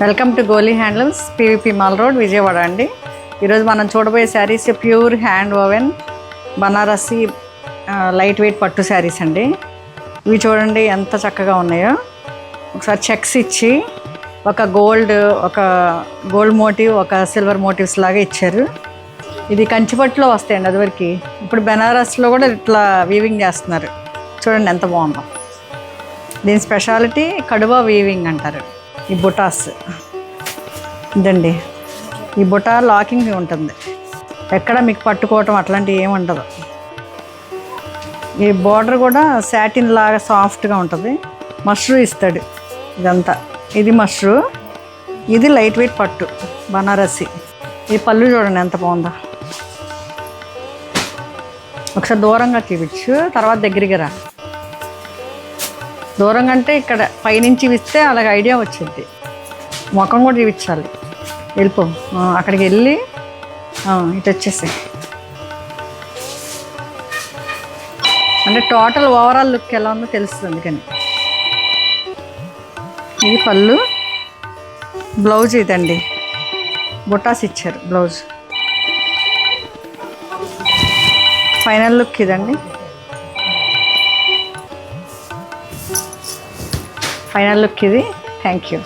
Welcome to Goli handlooms, PVP mall road, Vijayawada అండి. ఈరోజు మనం చూడబోయే saris pure hand woven Banarasi light weight పట్టు శారీస్ అండి. ఇవి చూడండి ఎంత చక్కగా ఉన్నాయో. ఒకసారి చెక్స్ ఇచ్చి ఒక గోల్డ్ మోటివ్, ఒక సిల్వర్ మోటివ్స్ లాగా ఇచ్చారు. ఇది కంచిపట్టులో వస్తాయండి అదివరకు. ఇప్పుడు బెనారస్లో కూడా ఇట్లా వీవింగ్ చేస్తున్నారు. చూడండి ఎంత బాగుందో. దీని స్పెషాలిటీ కడువా వీవింగ్ అంటారు. ఈ బుటాస్ ఇదండి, ఈ బుటా లాకింగ్ ఉంటుంది, ఎక్కడ మీకు పట్టుకోవటం అట్లాంటివి ఏమి ఉండదు. ఈ బార్డర్ కూడా సాటిన్ లాగా సాఫ్ట్గా ఉంటుంది. మష్రూ ఇస్తాడు ఇదంతా. ఇది మష్రూ, ఇది లైట్ వెయిట్ పట్టు బనారసి. ఈ పళ్ళు చూడండి ఎంత బాగుందో. ఒకసారి దూరంగా చూపించు, తర్వాత దగ్గరికి రా. దూరంగా అంటే ఇక్కడ పైనుంచి ఇస్తే అలాగ ఐడియా వచ్చింది. ముఖం కూడా చూపించాలి. వెళ్ళిపో, అక్కడికి వెళ్ళి ఇటు వచ్చేసి, అంటే టోటల్ ఓవరాల్ లుక్ ఎలా ఉందో తెలుస్తుంది. అందుకని ఇది పళ్ళు, బ్లౌజ్ ఇదండి, బుటాస్ ఇచ్చారు బ్లౌజ్. ఫైనల్ లుక్ ఇదండి. ఫైనల్ లుక్ ఇది. Thank you.